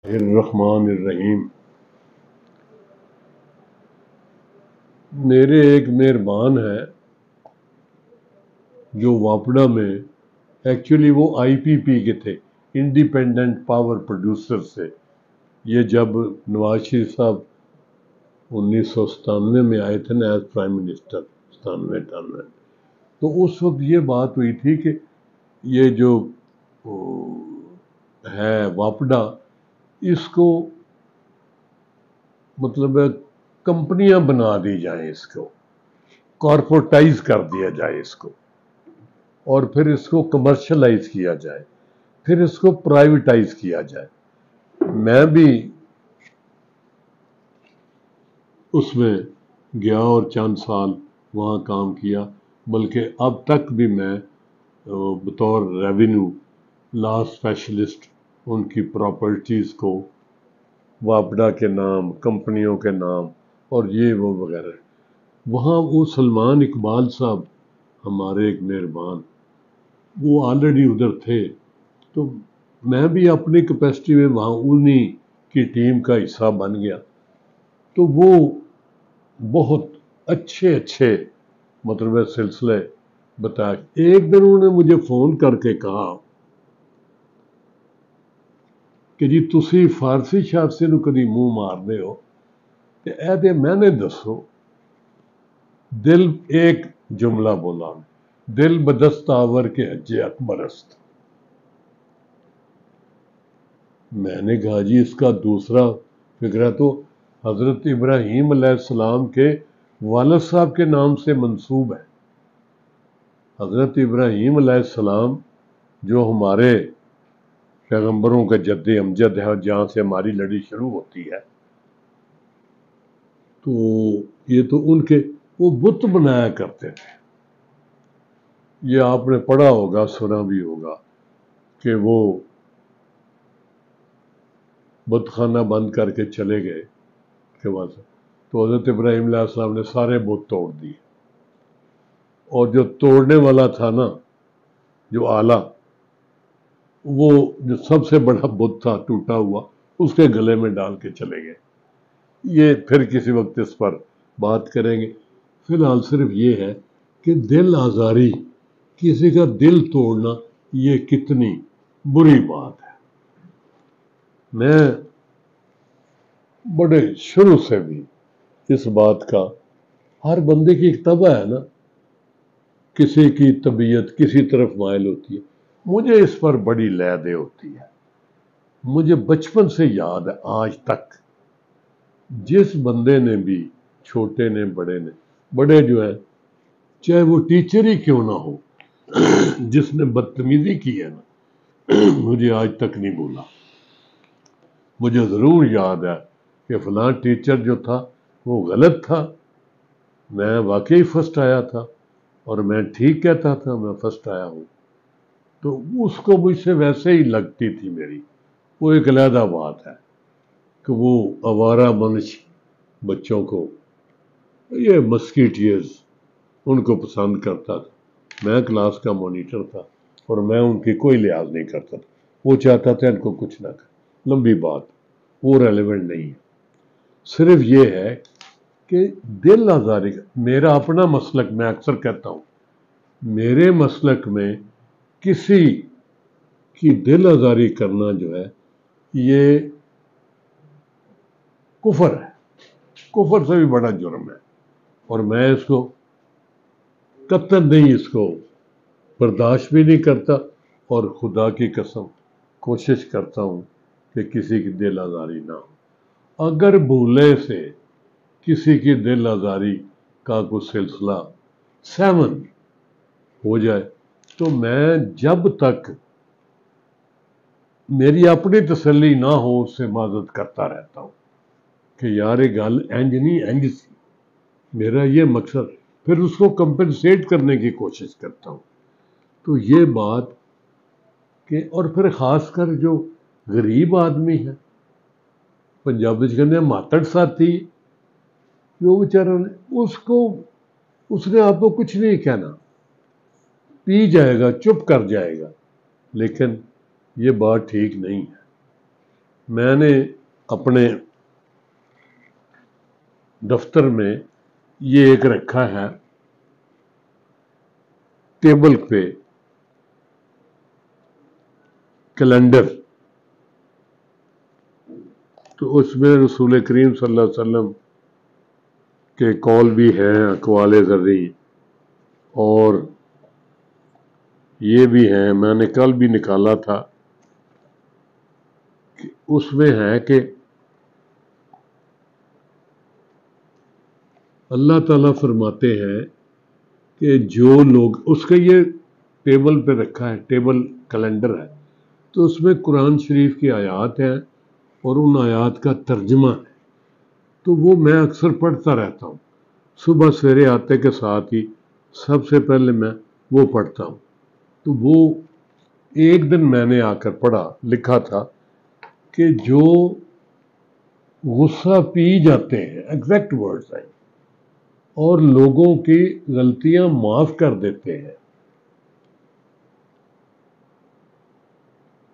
الرحمن الرحیم۔ میرے ایک مہربان ہے جو واپڈا میں، ایکچولی وہ آئی پی پی کے تھے، انڈیپینڈنٹ پاور پروڈیوسر سے۔ یہ جب نواز شریف صاحب 1997 میں آئے تھے نا ایز پرائم منسٹر، 97-98، تو اس وقت یہ بات ہوئی تھی کہ یہ جو ہے واپڈا، اس کو مطلب کمپنیاں بنا دی جائیں، اس کو کارپوریٹائز کر دیا جائے اس کو، اور پھر اس کو کمرشلائز کیا جائے، پھر اس کو پرائیویٹائز کیا جائے۔ میں بھی اس میں گیا اور چند سال وہاں کام کیا، بلکہ اب تک بھی میں بطور ریونیو لا اسپیشلسٹ ان کی پراپرٹیز کو واپڈا کے نام، کمپنیوں کے نام اور یہ وہ وغیرہ، وہاں وہ سلمان اقبال صاحب ہمارے ایک مہربان، وہ آلریڈی ادھر تھے، تو میں بھی اپنی کیپیسٹی میں وہاں انہی کی ٹیم کا حصہ بن گیا۔ تو وہ بہت اچھے مطلب سلسلے بتایا۔ ایک دن انہوں نے مجھے فون کر کے کہا کہ جی تسی فارسی شارسی نو کدی منہ مارنے ہو کہ اے دے میں نے دسو، دل ایک جملہ بولا، دل بدست آور کے حج اکبر است۔ میں نے کہا جی اس کا دوسرا فقرہ تو حضرت ابراہیم علیہ السلام کے والد صاحب کے نام سے منسوب ہے۔ حضرت ابراہیم علیہ السلام جو ہمارے پیغمبروں کا جد امجد ہے اور جہاں سے ہماری لڑی شروع ہوتی ہے، تو یہ تو ان کے وہ بت بنایا کرتے تھے۔ یہ آپ نے پڑھا ہوگا، سنا بھی ہوگا کہ وہ بت خانہ بند کر کے چلے گئے کہ وہاں سے، تو حضرت ابراہیم علیہ السلام نے سارے بت توڑ دیے، اور جو توڑنے والا تھا نا، جو آلہ، وہ جو سب سے بڑا بت تھا ٹوٹا ہوا، اس کے گلے میں ڈال کے چلے گئے۔ یہ پھر کسی وقت اس پر بات کریں گے۔ فی الحال صرف یہ ہے کہ دل آزاری، کسی کا دل توڑنا، یہ کتنی بری بات ہے۔ میں بڑے شروع سے بھی اس بات کا، ہر بندے کی ایک طبع ہے نا، کسی کی طبیعت کسی طرف مائل ہوتی ہے، مجھے اس پر بڑی لیدے ہوتی ہے۔ مجھے بچپن سے یاد ہے آج تک، جس بندے نے بھی، چھوٹے نے بڑے نے، بڑے جو ہے چاہے وہ ٹیچر ہی کیوں نہ ہو، جس نے بدتمیزی کی ہے نا، مجھے آج تک نہیں بھولا۔ مجھے ضرور یاد ہے کہ فلاں ٹیچر جو تھا وہ غلط تھا، میں واقعی فرسٹ آیا تھا، اور میں ٹھیک کہتا تھا میں فرسٹ آیا ہوں، تو اس کو مجھ سے ویسے ہی لگتی تھی میری۔ وہ ایک علیحدہ بات ہے کہ وہ آوارہ منش بچوں کو، یہ مسکیٹیئرز، ان کو پسند کرتا تھا۔ میں کلاس کا مانیٹر تھا اور میں ان کی کوئی لحاظ نہیں کرتا تھا، وہ چاہتا تھا ان کو کچھ نہ کر۔ لمبی بات، وہ ریلیونٹ نہیں ہے۔ صرف یہ ہے کہ دل آزاری کا میرا اپنا مسلک، میں اکثر کہتا ہوں، میرے مسلک میں کسی کی دل آزاری کرنا جو ہے یہ کفر ہے، کفر سے بھی بڑا جرم ہے، اور میں اس کو قطعاً نہیں، اس کو برداشت بھی نہیں کرتا، اور خدا کی قسم کوشش کرتا ہوں کہ کسی کی دل آزاری نہ ہو۔ اگر بھولے سے کسی کی دل آزاری کا کوئی سلسلہ 7 ہو جائے، تو میں جب تک میری اپنی تسلی نہ ہو اس سے معذرت کرتا رہتا ہوں کہ یار یہ گل انج نہیں انج سی، میرا یہ مقصد، پھر اس کو کمپنسیٹ کرنے کی کوشش کرتا ہوں۔ تو یہ بات کہ، اور پھر خاص کر جو غریب آدمی ہے، پنجابی کہتے ہیں ماتڑ ساتھی، جو بیچارہ اس نے آپ کو کچھ نہیں کہنا، پی جائے گا، چپ کر جائے گا، لیکن یہ بات ٹھیک نہیں ہے۔ میں نے اپنے دفتر میں یہ ایک رکھا ہے ٹیبل پہ کیلنڈر، تو اس میں رسول کریم صلی اللہ علیہ وسلم کے قول بھی ہیں، اقوال ذری، اور یہ بھی ہیں، میں نے کل بھی نکالا تھا کہ اس میں ہے کہ اللہ تعالیٰ فرماتے ہیں کہ جو لوگ، اس کا یہ ٹیبل پہ رکھا ہے، ٹیبل کیلنڈر ہے، تو اس میں قرآن شریف کی آیات ہیں اور ان آیات کا ترجمہ ہے، تو وہ میں اکثر پڑھتا رہتا ہوں، صبح سویرے آتے کے ساتھ ہی سب سے پہلے میں وہ پڑھتا ہوں۔ تو وہ ایک دن میں نے آ کر پڑھا، لکھا تھا کہ جو غصہ پی جاتے ہیں، ایگزیکٹ ورڈز ہیں، اور لوگوں کی غلطیاں معاف کر دیتے ہیں،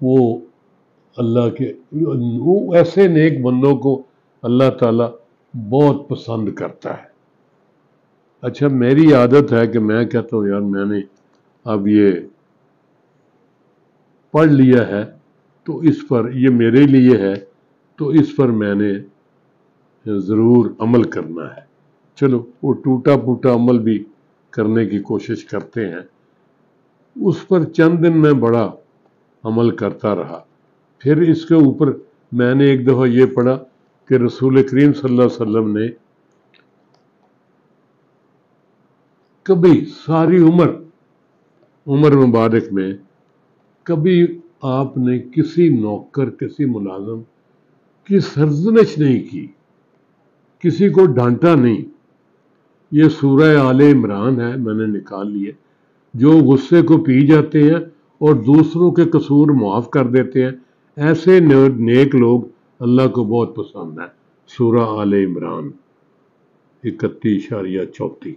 وہ اللہ کے، وہ ایسے نیک بندوں کو اللہ تعالیٰ بہت پسند کرتا ہے۔ اچھا، میری عادت ہے کہ میں کہتا ہوں یار میں نے اب یہ پڑھ لیا ہے تو اس پر، یہ میرے لیے ہے تو اس پر میں نے ضرور عمل کرنا ہے۔ چلو وہ ٹوٹا پھوٹا عمل بھی کرنے کی کوشش کرتے ہیں، اس پر چند دن میں بڑا عمل کرتا رہا۔ پھر اس کے اوپر میں نے ایک دفعہ یہ پڑھا کہ رسول کریم صلی اللہ علیہ وسلم نے کبھی ساری عمر مبارک میں کبھی آپ نے کسی نوکر، کسی ملازم کی سرزنش نہیں کی، کسی کو ڈانٹا نہیں۔ یہ سورہ آل عمران ہے، میں نے نکال لیے، جو غصے کو پی جاتے ہیں اور دوسروں کے قصور معاف کر دیتے ہیں، ایسے نیک لوگ اللہ کو بہت پسند ہیں۔ سورہ آل عمران 31.34۔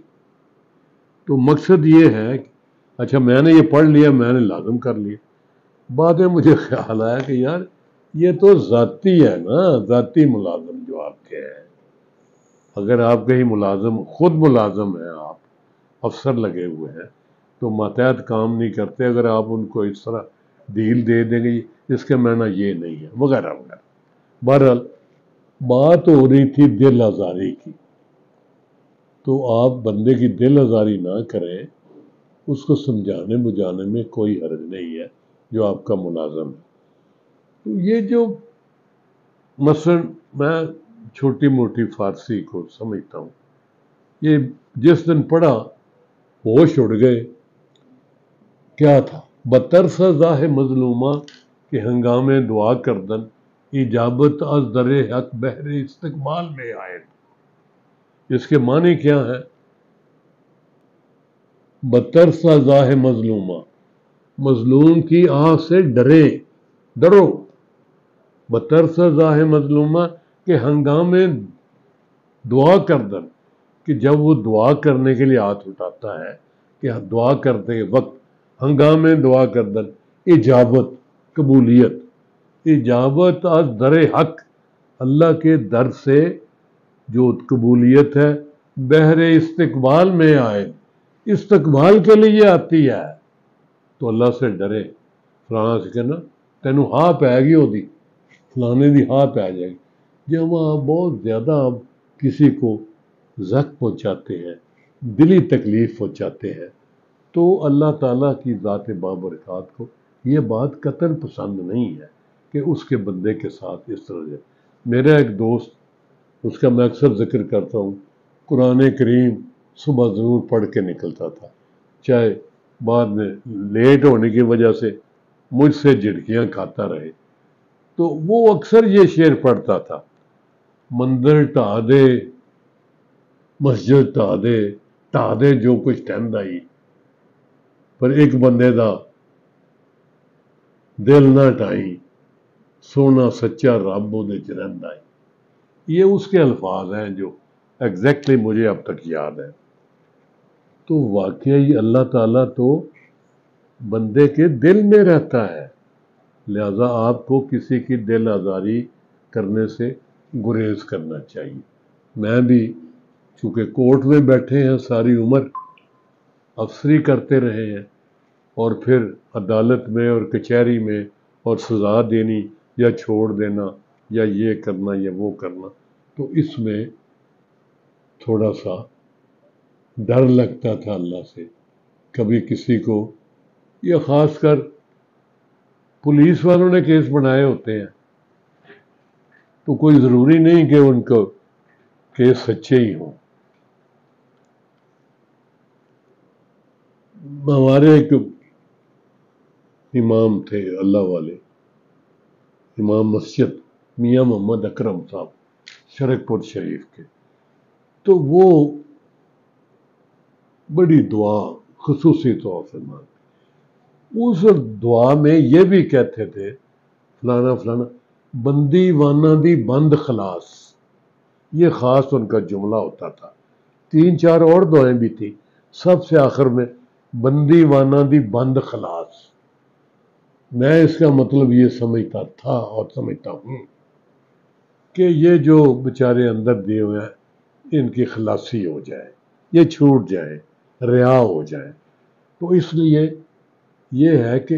تو مقصد یہ ہے، اچھا میں نے یہ پڑھ لیا، میں نے لازم کر لیا، بعد میں مجھے خیال آیا کہ یار یہ تو ذاتی ہے نا، ذاتی ملازم جو آپ کے ہیں، اگر آپ کہیں ملازم، خود ملازم ہیں، آپ افسر لگے ہوئے ہیں تو ماتحت کام نہیں کرتے، اگر آپ ان کو اس طرح ڈیل دے دیں گے اس کا معنی یہ نہیں ہے، وغیرہ وغیرہ۔ بہرحال بات ہو رہی تھی دل آزاری کی، تو آپ بندے کی دل آزاری نہ کریں، اس کو سمجھانے بجھانے میں کوئی حرج نہیں ہے جو آپ کا ملازم ہے۔ تو یہ جو مثلا میں چھوٹی موٹی فارسی کو سمجھتا ہوں، یہ جس دن پڑھا ہوش اڑ گئے۔ کیا تھا؟ بدتر سزا ہے مظلومہ کہ ہنگامے دعا کردن، اجابت از در حق بہر استقبال میں آئے۔ اس کے معنی کیا ہے؟ بدتر سزا ہے مظلومہ، مظلوم کی آہ سے ڈرو۔ بدتر سزا ہے مظلومہ کہ ہنگامے دعا کردن، کہ جب وہ دعا کرنے کے لیے ہاتھ اٹھاتا ہے، کہ دعا کرتے وقت ہنگامے دعا کردن، اجابت، قبولیت، اجابت از در حق، اللہ کے در سے جو قبولیت ہے، بہر استقبال میں آئے، استقبال کے لیے آتی ہے، تو اللہ سے ڈرے۔ فلانا سے کہنا تینوں ہاں پہ گی ہوتی، فلانے دی ہاں پہ جائے گی۔ جب آپ بہت زیادہ آپ کسی کو زخم پہنچاتے ہیں، دلی تکلیف پہنچاتے ہیں، تو اللہ تعالیٰ کی ذات بابرکات کو یہ بات قطعاً پسند نہیں ہے کہ اس کے بندے کے ساتھ اس طرح سے۔ میرا ایک دوست، اس کا میں اکثر ذکر کرتا ہوں، قرآن کریم صبح ضرور پڑھ کے نکلتا تھا، چاہے بعد میں لیٹ ہونے کی وجہ سے مجھ سے جھڑکیاں کھاتا رہے، تو وہ اکثر یہ شعر پڑھتا تھا، مندر ٹھا دے، مسجد ٹھا دے جو کچھ ٹہند آئی، پر ایک بندے دا دل نہ ٹھائی، سونا سچا رب دے چرند آئی۔ یہ اس کے الفاظ ہیں جو ایگزیکٹلی مجھے اب تک یاد ہے۔ تو واقعی اللہ تعالیٰ تو بندے کے دل میں رہتا ہے، لہذا آپ کو کسی کی دل آزاری کرنے سے گریز کرنا چاہیے۔ میں بھی چونکہ کورٹ میں بیٹھے ہیں ساری عمر، افسری کرتے رہے ہیں، اور پھر عدالت میں اور کچہری میں اور سزا دینی یا چھوڑ دینا یا یہ کرنا یا وہ کرنا، تو اس میں تھوڑا سا ڈر لگتا تھا اللہ سے۔ کبھی کسی کو، یہ خاص کر پولیس والوں نے کیس بنائے ہوتے ہیں تو کوئی ضروری نہیں کہ ان کو کیس سچے ہی ہوں۔ ہمارے ایک امام تھے اللہ والے، امام مسجد میاں محمد اکرم صاحب شرک پور شریف کے، تو وہ بڑی دعا خصوصی طور سے مانگتے۔ اس دعا میں یہ بھی کہتے تھے فلانا فلانا بندی وانا دی بند خلاص، یہ خاص ان کا جملہ ہوتا تھا۔ 3-4 اور دعائیں بھی تھی، سب سے آخر میں بندی وانا دی بند خلاص۔ میں اس کا مطلب یہ سمجھتا تھا اور سمجھتا ہوں کہ یہ جو بیچارے اندر دیے ہوئے ہیں ان کی خلاصی ہو جائے، یہ چھوٹ جائے، رہا ہو جائے۔ تو اس لیے یہ ہے کہ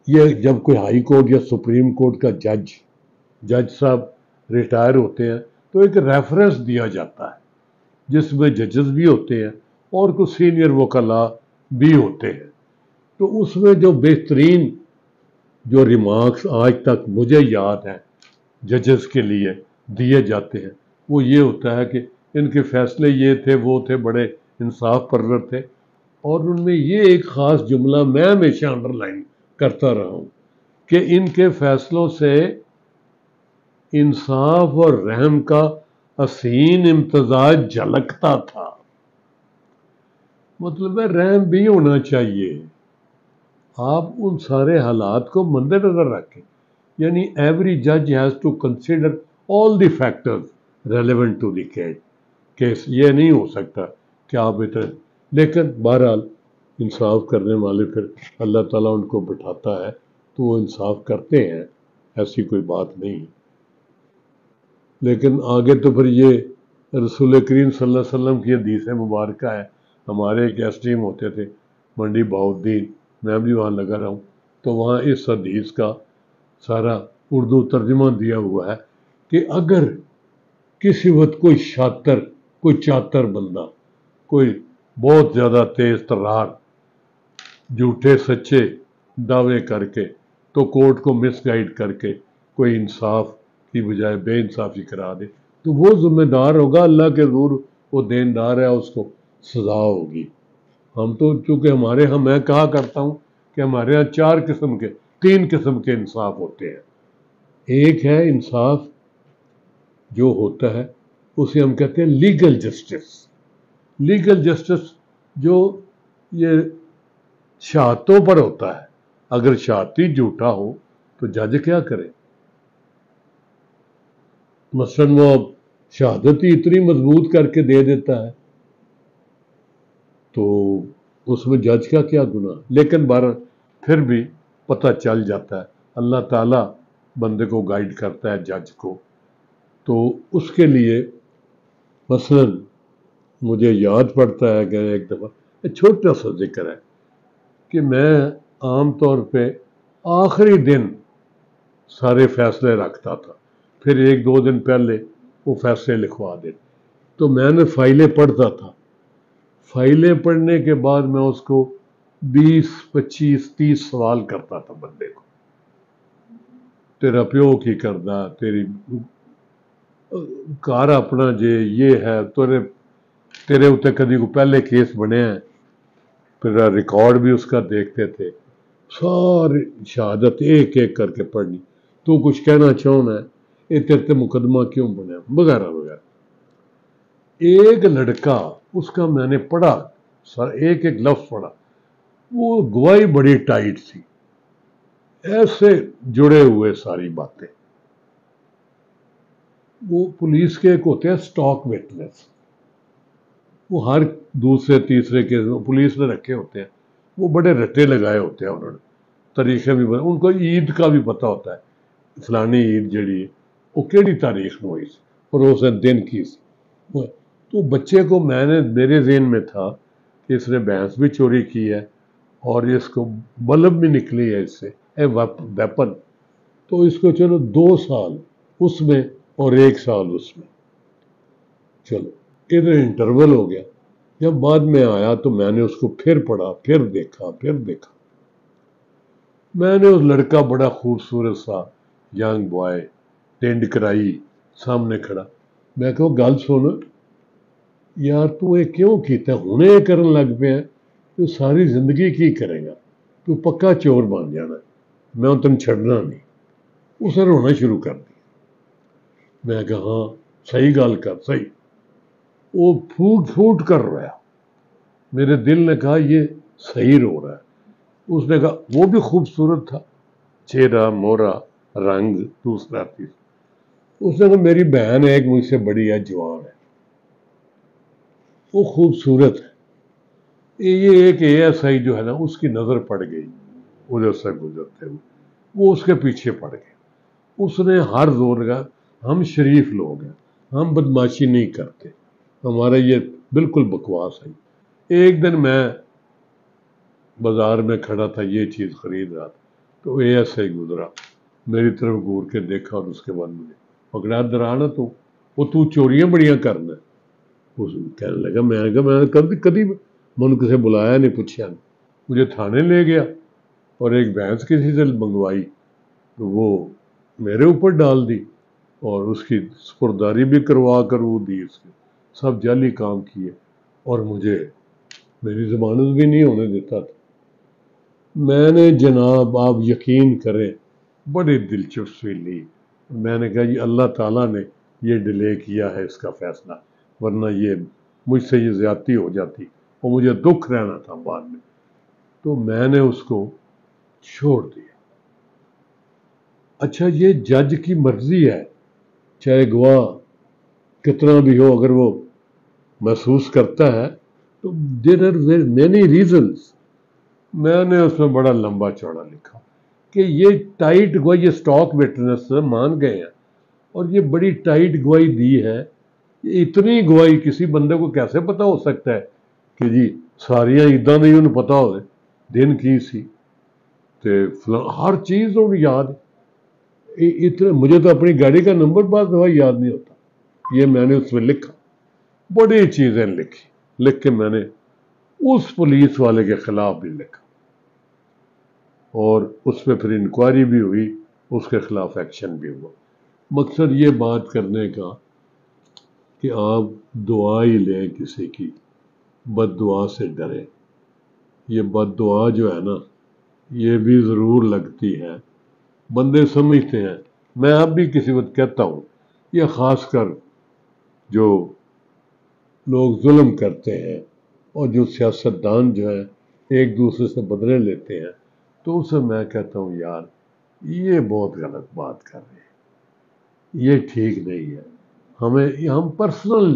یہ جب کوئی ہائی کورٹ یا سپریم کورٹ کا جج صاحب ریٹائر ہوتے ہیں تو ایک ریفرنس دیا جاتا ہے جس میں ججز بھی ہوتے ہیں اور کچھ سینئر وکلاء بھی ہوتے ہیں۔ تو اس میں جو بہترین جو ریمارکس آج تک مجھے یاد ہیں ججز کے لیے دیے جاتے ہیں وہ یہ ہوتا ہے کہ ان کے فیصلے یہ تھے وہ تھے، بڑے انصاف پرور تھے، اور ان میں یہ ایک خاص جملہ میں ہمیشہ انڈر لائن کرتا رہا ہوں کہ ان کے فیصلوں سے انصاف اور رحم کا حسین امتزاج جھلکتا تھا۔ مطلب ہے رحم بھی ہونا چاہیے۔ آپ ان سارے حالات کو مد نظر رکھیں، یعنی ایوری جج has to consider all the factors relevant to the case. یہ نہیں ہو سکتا کہ آپ اتنے، لیکن بہرحال انصاف کرنے والے پھر اللہ تعالیٰ ان کو بٹھاتا ہے تو وہ انصاف کرتے ہیں، ایسی کوئی بات نہیں۔ لیکن آگے تو پھر یہ رسول کریم صلی اللہ علیہ وسلم کی حدیث مبارکہ ہے۔ ہمارے ایک ایس ٹیم ہوتے تھے منڈی بہاؤالدین، میں بھی وہاں لگا رہا ہوں، تو وہاں اس حدیث کا سارا اردو ترجمہ دیا ہوا ہے کہ اگر کسی وقت کوئی شاطر، کوئی چاتر بندہ، کوئی بہت زیادہ تیز ترار جھوٹے سچے دعوے کر کے تو کورٹ کو مس گائیڈ کر کے کوئی انصاف کی بجائے بے انصافی کرا دے تو وہ ذمہ دار ہوگا، اللہ کے حضور وہ دیندار ہے، اس کو سزا ہوگی۔ ہم تو چونکہ میں کہا کرتا ہوں کہ ہمارے ہاں 3 قسم کے انصاف ہوتے ہیں۔ ایک ہے انصاف جو ہوتا ہے اسے ہم کہتے ہیں لیگل جسٹس۔ لیگل جسٹس جو یہ شہادتوں پر ہوتا ہے، اگر شہادتی جھوٹا ہو تو جج کیا کرے؟ مثلاً وہ شہادت ہی اتنی مضبوط کر کے دے دیتا ہے تو اس میں جج کا کیا گناہ؟ لیکن پھر بھی پتہ چل جاتا ہے، اللہ تعالیٰ بندے کو گائیڈ کرتا ہے جج کو۔ تو اس کے لیے مثلاً مجھے یاد پڑتا ہے کہ ایک دفعہ ایک چھوٹا سا ذکر ہے کہ میں عام طور پہ آخری دن سارے فیصلے رکھتا تھا، پھر 1-2 دن پہلے وہ فیصلے لکھوا دیتے، تو میں نے فائلیں پڑھتا تھا۔ فائلیں پڑھنے کے بعد میں اس کو 20-25-30 سوال کرتا تھا بندے کو، تیرا پیو کی کردا، تیری کار اپنا جے یہ ہے، تیرے اتنے کدی کو پہلے کیس بنے ہیں، پھر ریکارڈ بھی اس کا دیکھتے تھے، ساری شہادت ایک ایک کر کے پڑھنی، تو کچھ کہنا چاہنا ہے، یہ تیرے مقدمہ کیوں بنے، وغیرہ وغیرہ۔ ایک لڑکا، اس کا میں نے پڑھا، ایک ایک لفظ پڑھا، وہ گواہی بڑی ٹائٹ تھی، ایسے جڑے ہوئے ساری باتیں۔ وہ پولیس کے ایک ہوتے ہیں سٹاک وٹنس، وہ ہر دوسرے تیسرے کیس میں پولیس نے رکھے ہوتے ہیں، وہ بڑے رٹے لگائے ہوتے ہیں انہوں نے، طریقے بھی ان کو عید کا بھی پتہ ہوتا ہے، فلانی عید جڑی ہے وہ کیڑی تاریخ میں ہوئی سی اور اس دن کی سی۔ تو بچے کو میرے ذہن میں تھا کہ اس نے بھینس بھی چوری کی ہے اور اس کو بلب بھی نکلی ہے اس سے ویپن، تو اس کو چلو 2 سال اس میں اور 1 سال اس میں، چلو ادھر انٹرول ہو گیا۔ جب بعد میں آیا تو میں نے اس کو پھر پڑھا، پھر دیکھا۔ میں نے اس لڑکا بڑا خوبصورت سا ینگ بوائے ٹینڈ کرائی سامنے کھڑا، میں کہو گل سن یار تو یہ کیوں کیتا ہنے یہ کرن لگ پیا، تو ساری زندگی کی کرے گا، تو پکا چور بن جانا، میں تین چھڑنا نہیں۔ اس نے رونا شروع کر دیا۔ میں کہا ہاں صحیح گل کر، صحیح۔ وہ پھوٹ کر رویا۔ میرے دل نے کہا یہ صحیح رو رہا ہے۔ اس نے کہا وہ بھی خوبصورت تھا، چہرہ مورا رنگ دوسرا تیسرا۔ اس نے کہا میری بہن ایک مجھ سے بڑی ہے، جوان ہے، وہ خوبصورت ہے، یہ ایک ASI جو ہے نا اس کی نظر پڑ گئی ادھر سے گزرتے ہوئے، وہ اس کے پیچھے پڑ گئے۔ اس نے ہر زور لگا ہم شریف لوگ ہیں، ہم بدماشی نہیں کرتے، ہمارا یہ بالکل بکواس ہے۔ ایک دن میں بازار میں کھڑا تھا، یہ چیز خرید رہا تھا، تو ASI گزرا، میری طرف گور کے دیکھا اور اس کے بعد مجھے پکڑا، درانا تو چوریاں بڑیاں کرنا ہے۔ اس کہنے لگا میں نے کہا میں کبھی من کسے بلایا نہیں، پوچھا نہیں، مجھے تھانے لے گیا اور ایک بھینس کسی سے منگوائی تو وہ میرے اوپر ڈال دی اور اس کی سپرداری بھی کروا کر وہ دی، اس کے سب جعلی کام کیے اور مجھے میری ضمانت بھی نہیں ہونے دیتا تھا۔ میں نے جناب آپ یقین کریں بڑی دلچسپی لی، میں نے کہا یہ اللہ تعالیٰ نے یہ ڈیلے کیا ہے اس کا فیصلہ، ورنہ یہ مجھ سے یہ زیادتی ہو جاتی اور مجھے دکھ رہنا تھا بعد میں۔ تو میں نے اس کو چھوڑ دیا۔ اچھا یہ جج کی مرضی ہے، چاہے گواہ کتنا بھی ہو، اگر وہ محسوس کرتا ہے تو دیر آر مینی ریزنز۔ میں نے اس میں بڑا لمبا چوڑا لکھا کہ یہ ٹائٹ گواہی، یہ سٹاک وٹنس مان گئے ہیں اور یہ بڑی ٹائٹ گواہی دی ہے۔ یہ اتنی گواہی کسی بندے کو کیسے پتا ہو سکتا ہے کہ جی ساریاں عیداں نہیں انہوں پتا ہو دن کی سی تے ہر چیز انہوں یاد ہے۔ اتنے مجھے تو اپنی گاڑی کا نمبر بعض دفعہ یاد نہیں ہوتا، یہ میں نے اس میں لکھا، بڑی چیزیں لکھی، لکھ کے میں نے اس پولیس والے کے خلاف بھی لکھا اور اس پہ پھر انکوائری بھی ہوئی، اس کے خلاف ایکشن بھی ہوا۔ مقصد یہ بات کرنے کا کہ آپ دعا ہی لیں کسی کی، بد دعا سے ڈریں۔ یہ بد دعا جو ہے نا یہ بھی ضرور لگتی ہے، بندے سمجھتے ہیں، میں اب بھی کسی وقت کہتا ہوں، یہ خاص کر جو لوگ ظلم کرتے ہیں اور جو سیاستدان جو ہیں ایک دوسرے سے بدلے لیتے ہیں، تو اسے میں کہتا ہوں یار یہ بہت غلط بات کر رہے ہیں، یہ ٹھیک نہیں ہے، ہم پرسنل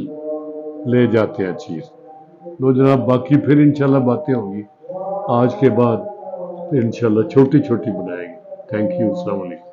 لے جاتے ہیں چیز۔ لو جناب، باقی پھر انشاءاللہ باتیں ہوں گی، آج کے بعد انشاءاللہ چھوٹی چھوٹی بنائیں گے۔ تھینک یو، السلام علیکم۔